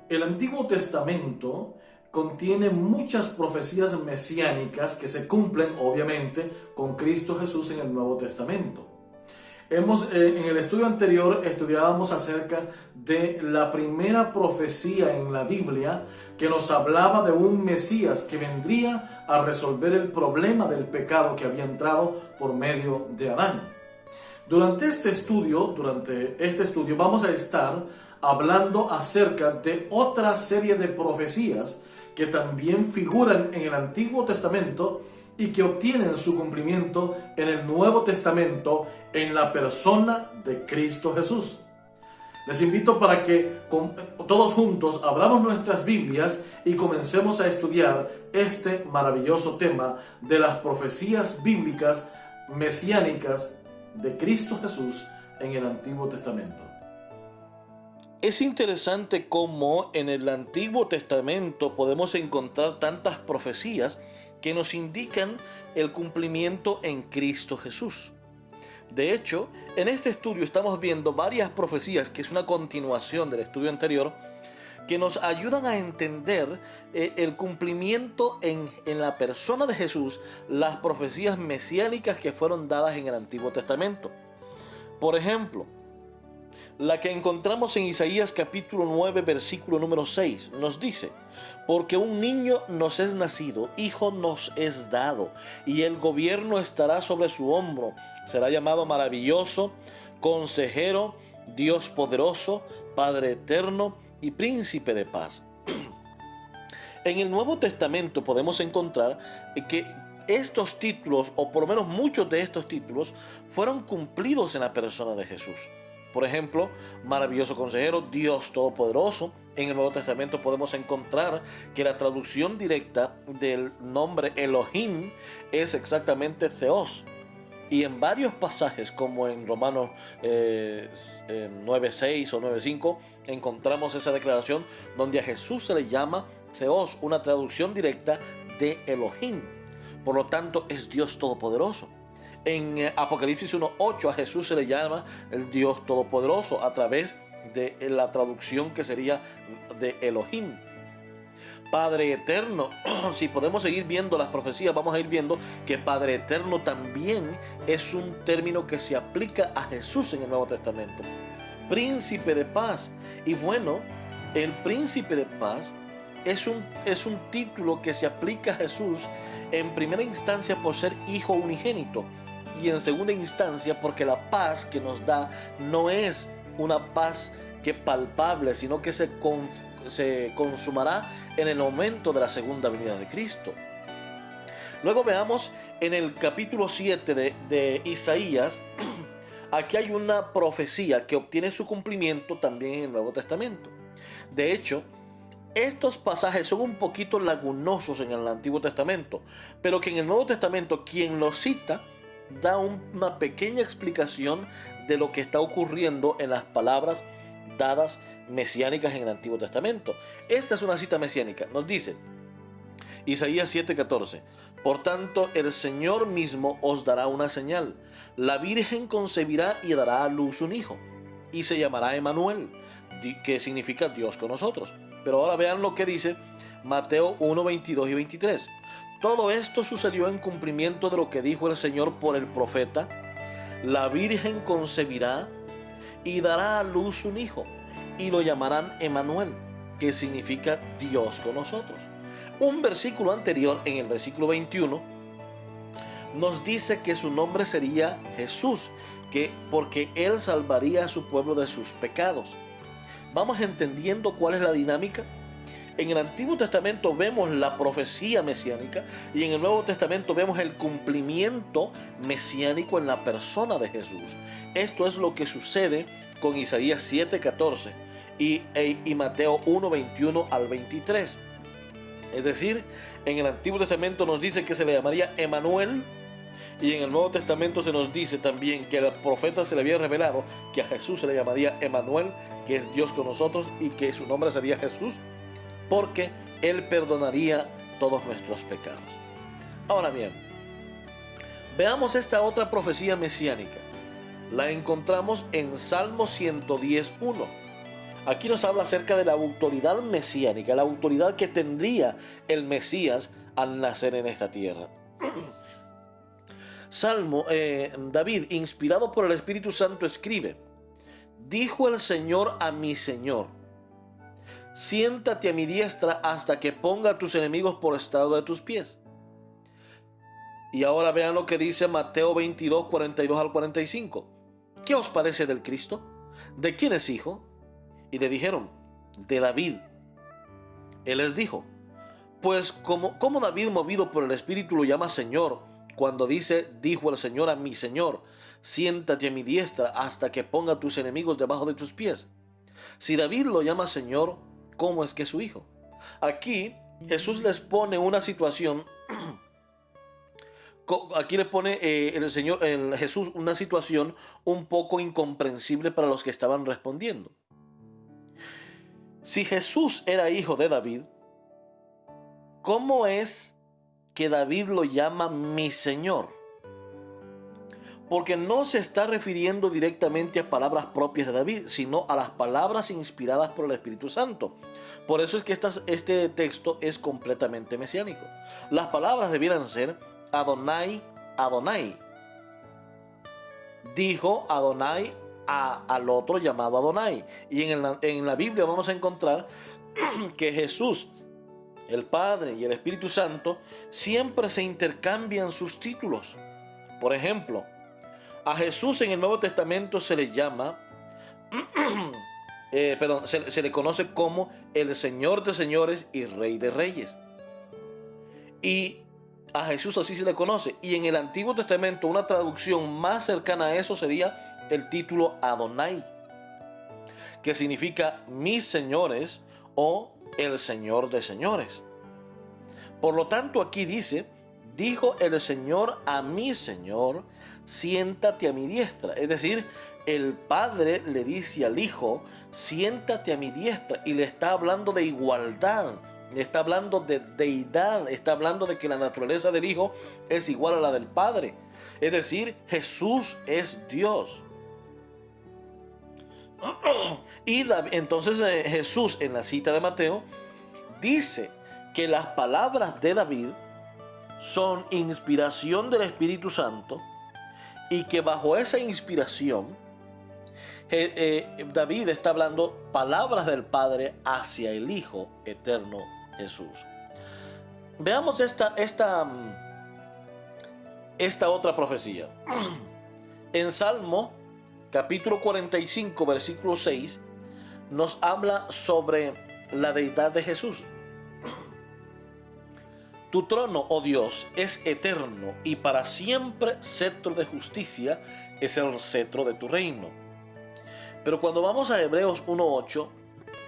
El Antiguo Testamento contiene muchas profecías mesiánicas que se cumplen, obviamente, con Cristo Jesús en el Nuevo Testamento. En el estudio anterior estudiábamos acerca de la primera profecía en la Biblia que nos hablaba de un Mesías que vendría a resolver el problema del pecado que había entrado por medio de Adán. Durante este estudio vamos a estar hablando acerca de otra serie de profecías que también figuran en el Antiguo Testamento y que obtienen su cumplimiento en el Nuevo Testamento en la persona de Cristo Jesús. Les invito para que todos juntos abramos nuestras Biblias y comencemos a estudiar este maravilloso tema de las profecías bíblicas mesiánicas de Cristo Jesús en el Antiguo Testamento. Es interesante cómo en el Antiguo Testamento podemos encontrar tantas profecías que nos indican el cumplimiento en Cristo Jesús. De hecho, en este estudio estamos viendo varias profecías, que es una continuación del estudio anterior, que nos ayudan a entender el cumplimiento en la persona de Jesús, las profecías mesiánicas que fueron dadas en el Antiguo Testamento. Por ejemplo, la que encontramos en Isaías capítulo 9, versículo número 6, nos dice: porque un niño nos es nacido, hijo nos es dado, y el gobierno estará sobre su hombro. Será llamado maravilloso, consejero, Dios poderoso, Padre eterno y príncipe de paz. En el Nuevo Testamento podemos encontrar que estos títulos, o por lo menos muchos de estos títulos, fueron cumplidos en la persona de Jesús. Por ejemplo, maravilloso consejero, Dios todopoderoso. En el Nuevo Testamento podemos encontrar que la traducción directa del nombre Elohim es exactamente Theos. Y en varios pasajes, como en Romanos 9.6 o 9.5, encontramos esa declaración donde a Jesús se le llama Theos, una traducción directa de Elohim. Por lo tanto, es Dios todopoderoso. En Apocalipsis 1.8 a Jesús se le llama el Dios Todopoderoso a través de la traducción que sería de Elohim. Padre Eterno, si podemos seguir viendo las profecías, vamos a ir viendo que Padre Eterno también es un término que se aplica a Jesús en el Nuevo Testamento. Príncipe de paz. Y bueno, el príncipe de paz es un título que se aplica a Jesús en primera instancia por ser hijo unigénito, y en segunda instancia porque la paz que nos da no es una paz que palpable, sino que se consumará en el momento de la segunda venida de Cristo. Luego veamos en el capítulo 7 de Isaías. Aquí hay una profecía que obtiene su cumplimiento también en el Nuevo Testamento. De hecho, estos pasajes son un poquito lagunosos en el Antiguo Testamento, pero que en el Nuevo Testamento quien los cita da una pequeña explicación de lo que está ocurriendo en las palabras dadas mesiánicas en el Antiguo Testamento. Esta es una cita mesiánica. Nos dice Isaías 7:14: por tanto, el Señor mismo os dará una señal. La Virgen concebirá y dará a luz un hijo, y se llamará Emmanuel, que significa Dios con nosotros. Pero ahora vean lo que dice Mateo 1:22 y 23. Todo esto sucedió en cumplimiento de lo que dijo el Señor por el profeta: la Virgen concebirá y dará a luz un hijo, y lo llamarán Emmanuel, que significa Dios con nosotros. Un versículo anterior, en el versículo 21, nos dice que su nombre sería Jesús, porque Él salvaría a su pueblo de sus pecados. Vamos entendiendo cuál es la dinámica. En el Antiguo Testamento vemos la profecía mesiánica y en el Nuevo Testamento vemos el cumplimiento mesiánico en la persona de Jesús. Esto es lo que sucede con Isaías 7:14 y Mateo 1:21 al 23. Es decir, en el Antiguo Testamento nos dice que se le llamaría Emmanuel, Y en el Nuevo Testamento se nos dice también que al profeta se le había revelado que a Jesús se le llamaría Emmanuel, que es Dios con nosotros, y que su nombre sería Jesús, porque Él perdonaría todos nuestros pecados. Ahora bien, veamos esta otra profecía mesiánica. La encontramos en Salmo 110:1. Aquí nos habla acerca de la autoridad mesiánica, la autoridad que tendría el Mesías al nacer en esta tierra. David, inspirado por el Espíritu Santo, escribe: dijo el Señor a mi Señor, siéntate a mi diestra hasta que ponga a tus enemigos por estrado de tus pies. Y ahora vean lo que dice Mateo 22, 42 al 45. ¿Qué os parece del Cristo? ¿De quién es hijo? Y le dijeron: de David. Él les dijo: pues como David, movido por el Espíritu, lo llama Señor, cuando dice: dijo el Señor a mi Señor, siéntate a mi diestra hasta que ponga a tus enemigos debajo de tus pies. Si David lo llama Señor, ¿cómo es que es su hijo? Aquí Jesús les pone una situación. Aquí le pone Jesús una situación un poco incomprensible para los que estaban respondiendo. Si Jesús era hijo de David, ¿cómo es que David lo llama mi Señor? Porque no se está refiriendo directamente a palabras propias de David, sino a las palabras inspiradas por el Espíritu Santo. Por eso es que este texto es completamente mesiánico. Las palabras debieran ser Adonai, Adonai. Dijo Adonai al otro llamado Adonai. Y en la Biblia vamos a encontrar que Jesús, el Padre y el Espíritu Santo siempre se intercambian sus títulos. Por ejemplo, a Jesús en el Nuevo Testamento se le llama, se le conoce como el Señor de señores y Rey de reyes. Y a Jesús así se le conoce. Y en el Antiguo Testamento una traducción más cercana a eso sería el título Adonai, que significa mis señores o el Señor de señores. Por lo tanto, aquí dice: dijo el Señor a mi Señor, siéntate a mi diestra. Es decir, el Padre le dice al Hijo: siéntate a mi diestra. Y le está hablando de igualdad, le está hablando de deidad, está hablando de que la naturaleza del Hijo es igual a la del Padre. Es decir, Jesús es Dios. Y entonces Jesús, en la cita de Mateo, dice que las palabras de David son inspiración del Espíritu Santo, y que bajo esa inspiración David está hablando palabras del Padre hacia el Hijo eterno Jesús. Veamos esta otra profecía. En Salmo capítulo 45, versículo 6, nos habla sobre la deidad de Jesús. Tu trono, oh Dios, es eterno, y para siempre cetro de justicia es el cetro de tu reino. Pero cuando vamos a Hebreos 1:8,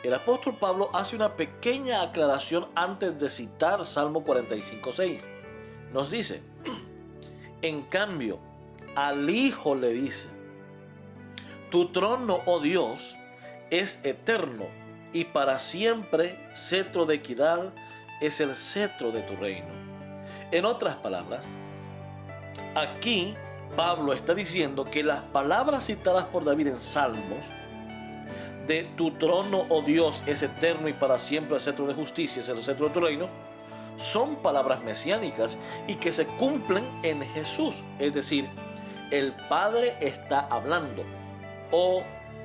el apóstol Pablo hace una pequeña aclaración antes de citar Salmo 45:6. Nos dice: en cambio, al Hijo le dice: tu trono, oh Dios, es eterno, y para siempre cetro de equidad es el cetro de tu reino. En otras palabras, aquí Pablo está diciendo que las palabras citadas por David en Salmos, de tu trono, oh Dios, es eterno y para siempre el cetro de justicia es el cetro de tu reino, son palabras mesiánicas y que se cumplen en Jesús. Es decir, el Padre está hablando.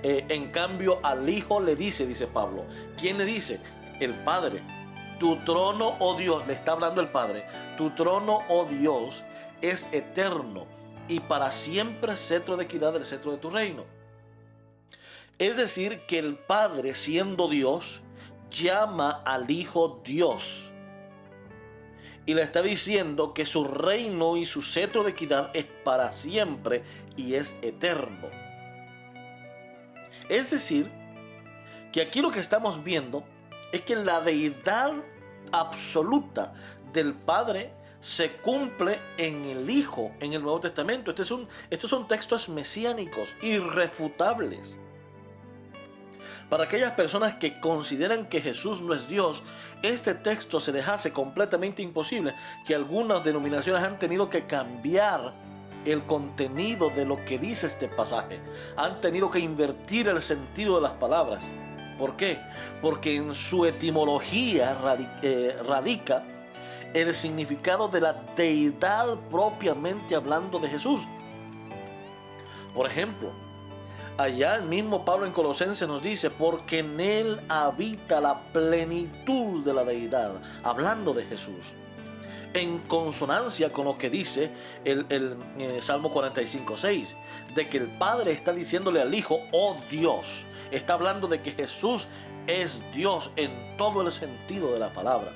En cambio al Hijo le dice Pablo. ¿Quién le dice? El Padre. Tu trono, oh Dios, le está hablando el Padre. Tu trono, oh Dios, es eterno y para siempre cetro de equidad, el cetro de tu reino. Es decir, que el Padre, siendo Dios, llama al Hijo Dios. Y le está diciendo que su reino y su cetro de equidad es para siempre y es eterno. Es decir, que aquí lo que estamos viendo es que la deidad absoluta del Padre se cumple en el Hijo en el Nuevo Testamento. Estos son textos mesiánicos, irrefutables. Para aquellas personas que consideran que Jesús no es Dios, este texto se les hace completamente imposible, que algunas denominaciones han tenido que cambiar el contenido de lo que dice este pasaje. Han tenido que invertir el sentido de las palabras. ¿Por qué? Porque en su etimología radica el significado de la deidad propiamente hablando de Jesús. Por ejemplo, allá el mismo Pablo en Colosenses nos dice, porque en él habita la plenitud de la deidad, hablando de Jesús, en consonancia con lo que dice el Salmo 45:6, de que el Padre está diciéndole al Hijo, oh Dios. Está hablando de que Jesús es Dios en todo el sentido de la palabra.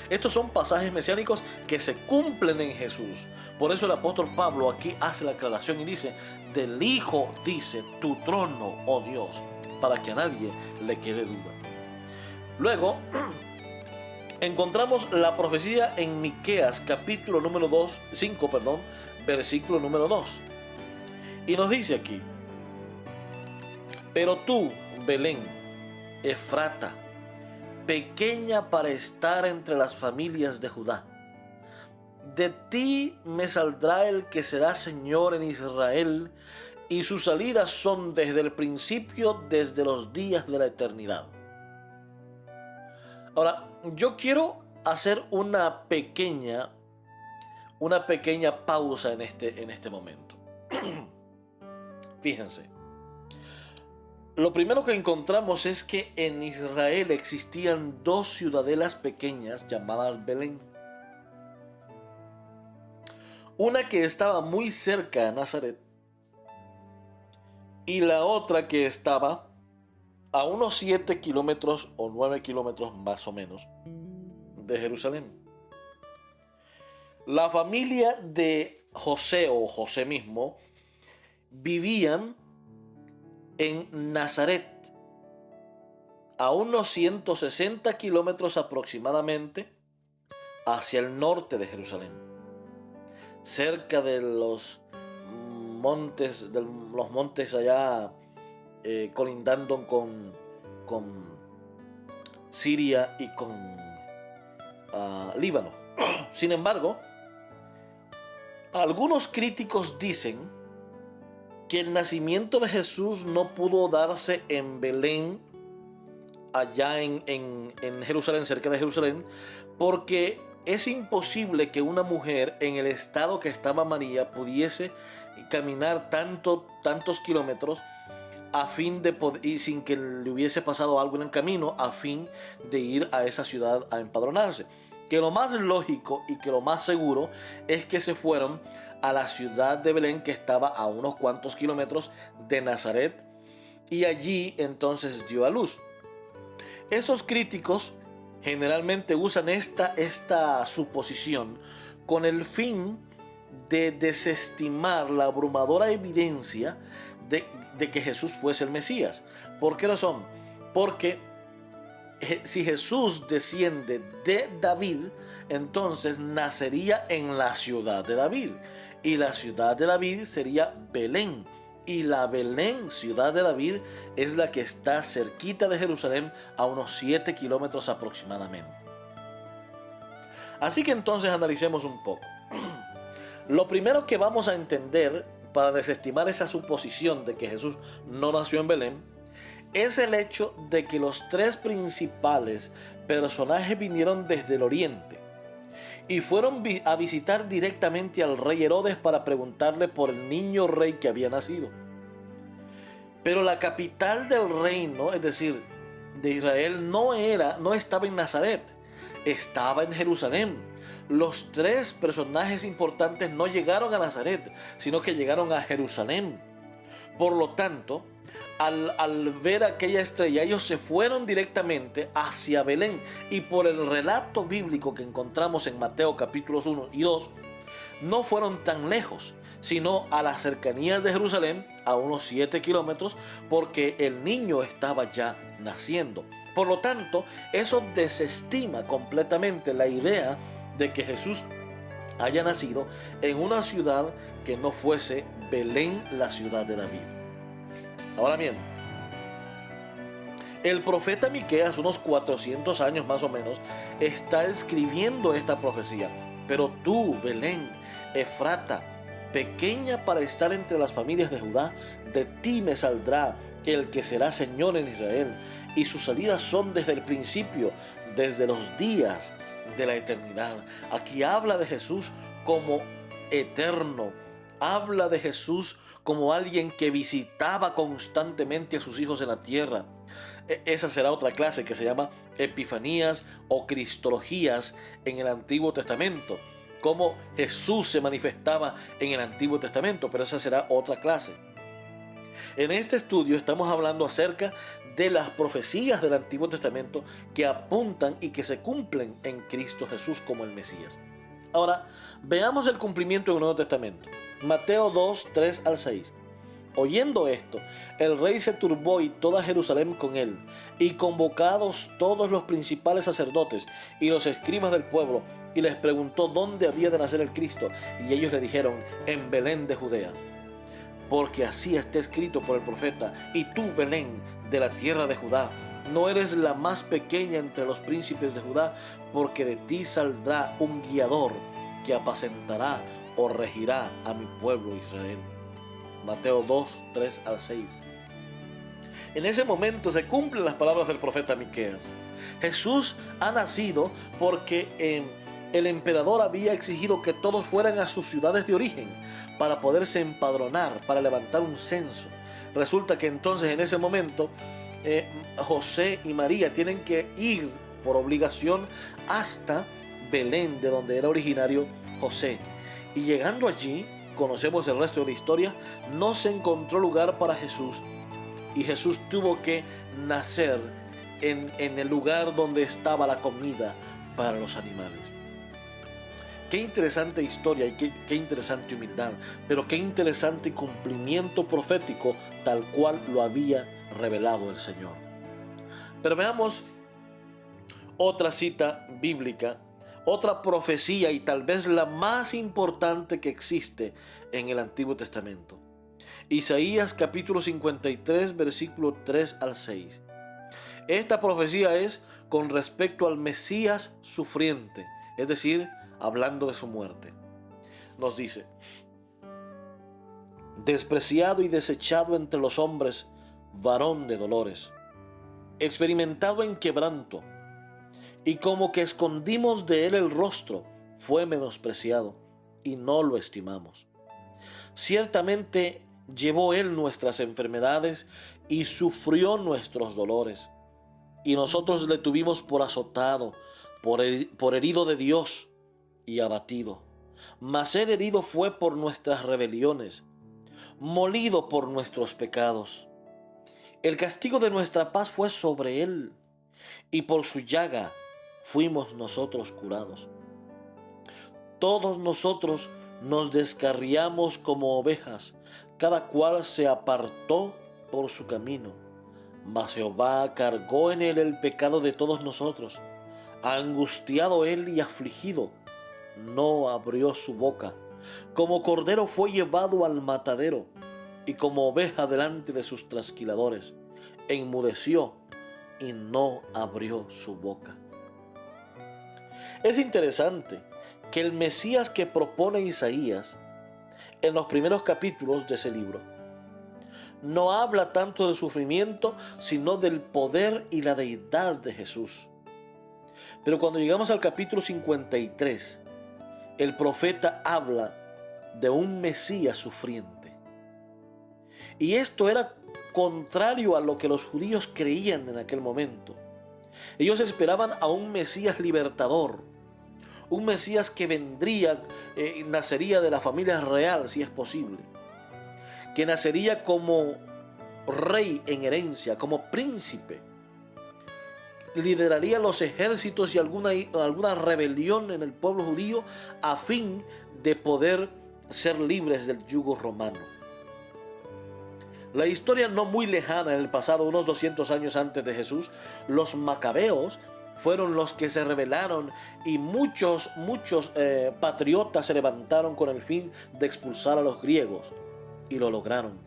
Estos son pasajes mesiánicos que se cumplen en Jesús. Por eso el apóstol Pablo aquí hace la aclaración y dice, del Hijo dice, tu trono, oh Dios, para que a nadie le quede duda. Luego, encontramos la profecía en Miqueas, capítulo número 5, versículo número 2. Y nos dice aquí, pero tú, Belén, Efrata, pequeña para estar entre las familias de Judá, de ti me saldrá el que será Señor en Israel, y sus salidas son desde el principio, desde los días de la eternidad. Ahora, yo quiero hacer una pequeña pausa en este momento. Fíjense. Lo primero que encontramos es que en Israel existían dos ciudadelas pequeñas llamadas Belén. Una que estaba muy cerca de Nazaret y la otra que estaba a unos 7 kilómetros o 9 kilómetros más o menos de Jerusalén. La familia de José o José mismo vivían en Nazaret, a unos 160 kilómetros aproximadamente hacia el norte de Jerusalén, cerca de los montes allá colindando con Siria y con Líbano. Sin embargo, algunos críticos dicen que el nacimiento de Jesús no pudo darse en Belén, allá en Jerusalén, cerca de Jerusalén, porque es imposible que una mujer en el estado que estaba María pudiese caminar tantos kilómetros a fin de poder, y sin que le hubiese pasado algo en el camino, a fin de ir a esa ciudad a empadronarse. Que lo más lógico y que lo más seguro es que se fueron a la ciudad de Belén, que estaba a unos cuantos kilómetros de Nazaret, y allí entonces dio a luz. Esos críticos generalmente usan esta suposición con el fin de desestimar la abrumadora evidencia de que Jesús fuese el Mesías. ¿Por qué razón? Porque si Jesús desciende de David, entonces nacería en la ciudad de David. Y la ciudad de David sería Belén. Y la Belén, ciudad de David, es la que está cerquita de Jerusalén, a unos 7 kilómetros aproximadamente. Así que entonces analicemos un poco. Lo primero que vamos a entender para desestimar esa suposición de que Jesús no nació en Belén es el hecho de que los tres principales personajes vinieron desde el oriente y fueron a visitar directamente al rey Herodes para preguntarle por el niño rey que había nacido. Pero la capital del reino, es decir, de Israel, no estaba en Nazaret, estaba en Jerusalén. Los tres personajes importantes no llegaron a Nazaret, sino que llegaron a Jerusalén. Por lo tanto, al ver aquella estrella, ellos se fueron directamente hacia Belén. Y por el relato bíblico que encontramos en Mateo capítulos 1 y 2, no fueron tan lejos, sino a las cercanías de Jerusalén, a unos 7 kilómetros, porque el niño estaba ya naciendo. Por lo tanto, eso desestima completamente la idea de que Jesús haya nacido en una ciudad que no fuese Belén, la ciudad de David. Ahora bien, el profeta Miqueas, unos 400 años más o menos, está escribiendo esta profecía. Pero tú, Belén, Efrata, pequeña para estar entre las familias de Judá, de ti me saldrá el que será Señor en Israel, y sus salidas son desde el principio, desde los días de la eternidad. Aquí habla de Jesús como eterno, habla de Jesús como alguien que visitaba constantemente a sus hijos en la tierra. Esa será otra clase que se llama Epifanías o Cristologías en el Antiguo Testamento, cómo Jesús se manifestaba en el Antiguo Testamento, pero esa será otra clase. En este estudio estamos hablando acerca de las profecías del Antiguo Testamento que apuntan y que se cumplen en Cristo Jesús como el Mesías. Ahora, veamos el cumplimiento en el Nuevo Testamento. Mateo 2, 3 al 6. Oyendo esto, el rey se turbó y toda Jerusalén con él, y convocados todos los principales sacerdotes y los escribas del pueblo, y les preguntó dónde había de nacer el Cristo, y ellos le dijeron, en Belén de Judea. Porque así está escrito por el profeta, y tú, Belén, de la tierra de Judá, no eres la más pequeña entre los príncipes de Judá, porque de ti saldrá un guiador que apacentará o regirá a mi pueblo Israel. Mateo 2, 3 al 6. En ese momento se cumplen las palabras del profeta Miqueas. Jesús ha nacido porque el emperador había exigido que todos fueran a sus ciudades de origen para poderse empadronar, para levantar un censo. Resulta que entonces en ese momento José y María tienen que ir por obligación hasta Belén, de donde era originario José. Y llegando allí, conocemos el resto de la historia, no se encontró lugar para Jesús y Jesús tuvo que nacer en el lugar donde estaba la comida para los animales. Qué interesante historia y qué interesante humildad, pero qué interesante cumplimiento profético tal cual lo había revelado el Señor. Pero veamos otra cita bíblica, otra profecía y tal vez la más importante que existe en el Antiguo Testamento. Isaías capítulo 53 versículo 3 al 6. Esta profecía es con respecto al Mesías sufriente, es decir, hablando de su muerte. Nos dice: despreciado y desechado entre los hombres, varón de dolores, experimentado en quebranto, y como que escondimos de él el rostro, fue menospreciado, y no lo estimamos. Ciertamente llevó él nuestras enfermedades, y sufrió nuestros dolores. Y nosotros le tuvimos por azotado, por herido de Dios, y abatido. Mas él herido fue por nuestras rebeliones, molido por nuestros pecados. El castigo de nuestra paz fue sobre él, y por su llaga fuimos nosotros curados. Todos nosotros nos descarriamos como ovejas, cada cual se apartó por su camino. Mas Jehová cargó en él el pecado de todos nosotros. Angustiado él y afligido, no abrió su boca. Como cordero fue llevado al matadero, y como oveja delante de sus trasquiladores, enmudeció y no abrió su boca. Es interesante que el Mesías que propone Isaías en los primeros capítulos de ese libro no habla tanto del sufrimiento, sino del poder y la deidad de Jesús. Pero cuando llegamos al capítulo 53, el profeta habla de un Mesías sufriente. Y esto era contrario a lo que los judíos creían en aquel momento. Ellos esperaban a un Mesías libertador, un Mesías que vendría, nacería de la familia real, si es posible, que nacería como rey en herencia, como príncipe, lideraría los ejércitos y alguna rebelión en el pueblo judío a fin de poder ser libres del yugo romano. La historia no muy lejana en el pasado, unos 200 años antes de Jesús, los macabeos fueron los que se rebelaron y muchos patriotas se levantaron con el fin de expulsar a los griegos y lo lograron.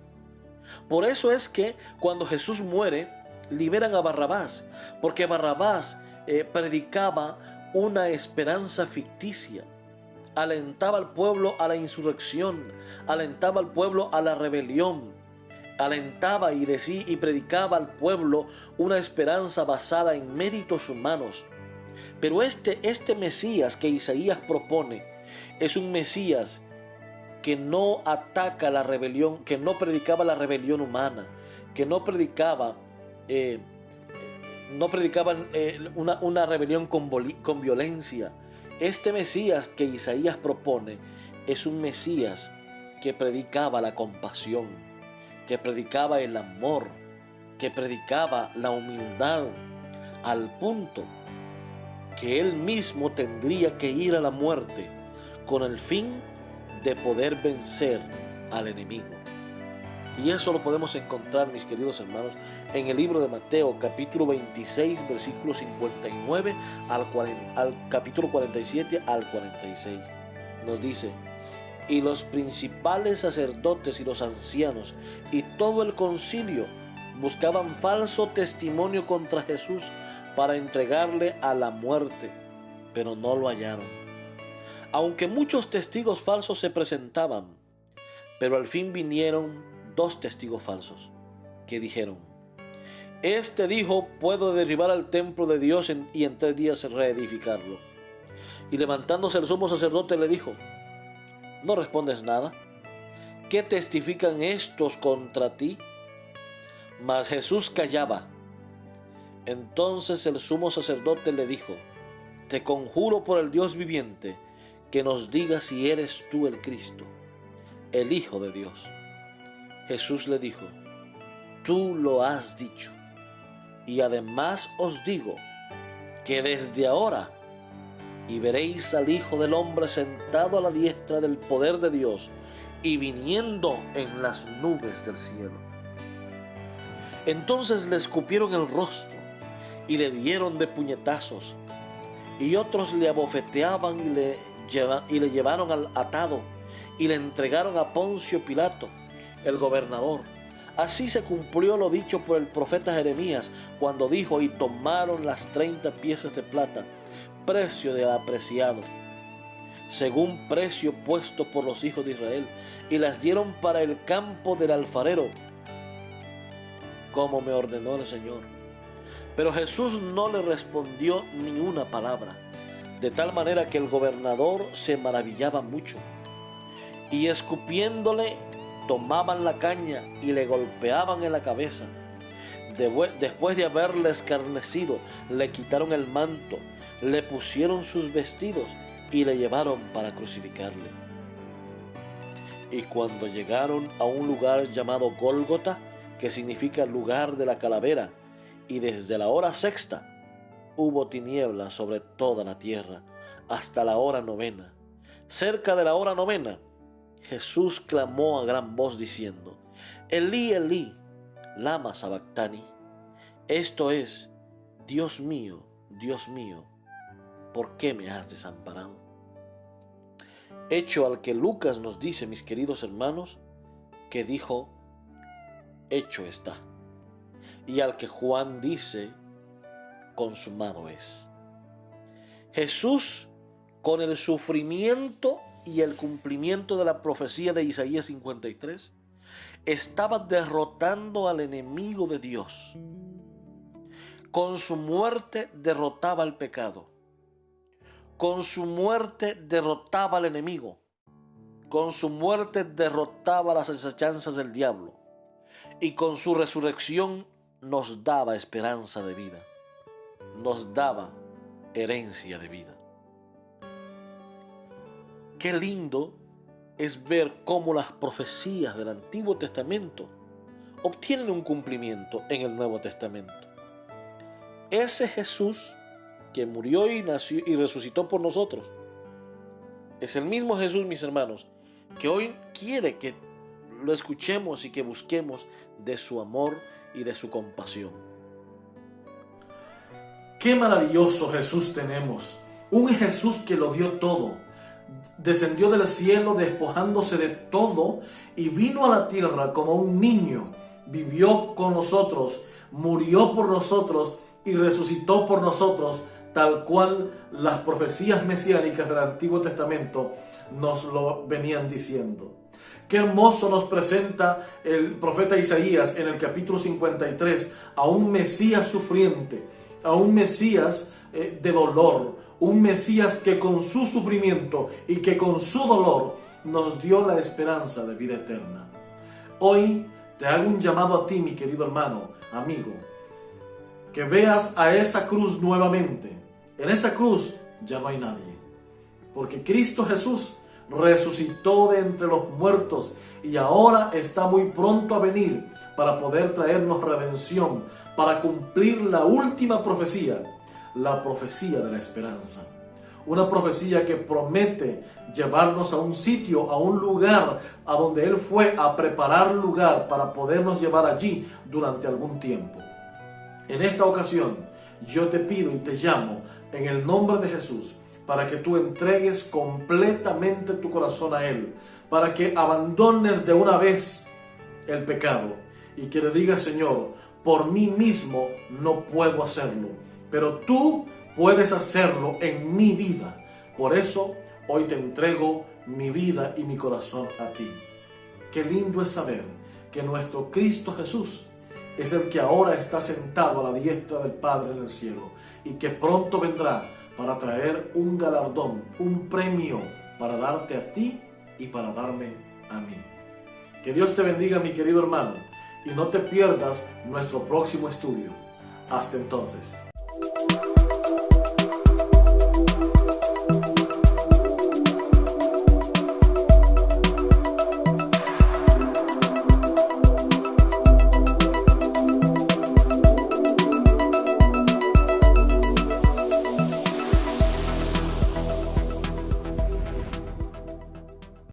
Por eso es que cuando Jesús muere, liberan a Barrabás, porque Barrabás predicaba una esperanza ficticia, alentaba al pueblo a la insurrección, alentaba al pueblo a la rebelión, alentaba y decía y predicaba al pueblo una esperanza basada en méritos humanos. Pero este Mesías que Isaías propone es un Mesías que no ataca la rebelión, que no predicaba la rebelión humana, que no predicaba una rebelión con violencia. Este Mesías que Isaías propone es un Mesías que predicaba la compasión, que predicaba el amor, que predicaba la humildad, al punto que él mismo tendría que ir a la muerte con el fin de poder vencer al enemigo. Y eso lo podemos encontrar, mis queridos hermanos, en el libro de Mateo, capítulo 26, versículo 59 al capítulo 47 al 46. Nos dice: y los principales sacerdotes y los ancianos y todo el concilio buscaban falso testimonio contra Jesús para entregarle a la muerte, pero no lo hallaron. Aunque muchos testigos falsos se presentaban, pero al fin vinieron 2 testigos falsos que dijeron: este dijo, puedo derribar al templo de Dios y en 3 días reedificarlo. Y levantándose el sumo sacerdote le dijo: ¿no respondes nada? ¿Qué testifican estos contra ti? Mas Jesús callaba. Entonces el sumo sacerdote le dijo: te conjuro por el Dios viviente, que nos digas si eres tú el Cristo, el Hijo de Dios. Jesús le dijo: tú lo has dicho, y además os digo que desde ahora y veréis al Hijo del Hombre sentado a la diestra del poder de Dios y viniendo en las nubes del cielo. Entonces le escupieron el rostro y le dieron de puñetazos, y otros le abofeteaban y le llevaron atado y le entregaron a Poncio Pilato, el gobernador. Así se cumplió lo dicho por el profeta Jeremías, cuando dijo: y tomaron las 30 piezas de plata, precio de apreciado, según precio puesto por los hijos de Israel, y las dieron para el campo del alfarero, como me ordenó el Señor. Pero Jesús no le respondió ni una palabra, de tal manera que el gobernador se maravillaba mucho, y escupiéndole tomaban la caña y le golpeaban en la cabeza. Después de haberle escarnecido, le quitaron el manto, le pusieron sus vestidos y le llevaron para crucificarle. Y cuando llegaron a un lugar llamado Gólgota, que significa lugar de la calavera, y desde la hora 6 hubo tinieblas sobre toda la tierra hasta la hora 9. Cerca de la hora 9, Jesús clamó a gran voz diciendo: Elí, Elí, lama sabactani. Esto es: Dios mío, ¿por qué me has desamparado? Hecho al que Lucas nos dice, mis queridos hermanos, que dijo: hecho está. Y al que Juan dice: consumado es. Jesús, con el sufrimiento y el cumplimiento de la profecía de Isaías 53, estaba derrotando al enemigo de Dios. Con su muerte derrotaba al pecado. Con su muerte derrotaba al enemigo. Con su muerte derrotaba las acechanzas del diablo. Y con su resurrección nos daba esperanza de vida. Nos daba herencia de vida. Qué lindo es ver cómo las profecías del Antiguo Testamento obtienen un cumplimiento en el Nuevo Testamento. Ese Jesús que murió y nació y resucitó por nosotros es el mismo Jesús, mis hermanos, que hoy quiere que lo escuchemos y que busquemos de su amor y de su compasión. Qué maravilloso Jesús tenemos. Un Jesús que lo dio todo. Descendió del cielo despojándose de todo y vino a la tierra como un niño. Vivió con nosotros, murió por nosotros y resucitó por nosotros, tal cual las profecías mesiánicas del Antiguo Testamento nos lo venían diciendo. Qué hermoso nos presenta el profeta Isaías en el capítulo 53 a un Mesías sufriente, a un Mesías de dolor, un Mesías que con su sufrimiento y que con su dolor nos dio la esperanza de vida eterna. Hoy te hago un llamado a ti, mi querido hermano, amigo, que veas a esa cruz nuevamente. En esa cruz ya no hay nadie, porque Cristo Jesús resucitó de entre los muertos y ahora está muy pronto a venir para poder traernos redención, para cumplir la última profecía, la profecía de la esperanza. Una profecía que promete llevarnos a un sitio, a un lugar, a donde Él fue a preparar lugar para podernos llevar allí durante algún tiempo. En esta ocasión, yo te pido y te llamo en el nombre de Jesús para que tú entregues completamente tu corazón a Él, para que abandones de una vez el pecado y que le digas: Señor, por mí mismo no puedo hacerlo, pero tú puedes hacerlo en mi vida. Por eso hoy te entrego mi vida y mi corazón a ti. Qué lindo es saber que nuestro Cristo Jesús es el que ahora está sentado a la diestra del Padre en el cielo y que pronto vendrá para traer un galardón, un premio para darte a ti y para darme a mí. Que Dios te bendiga, mi querido hermano, y no te pierdas nuestro próximo estudio. Hasta entonces.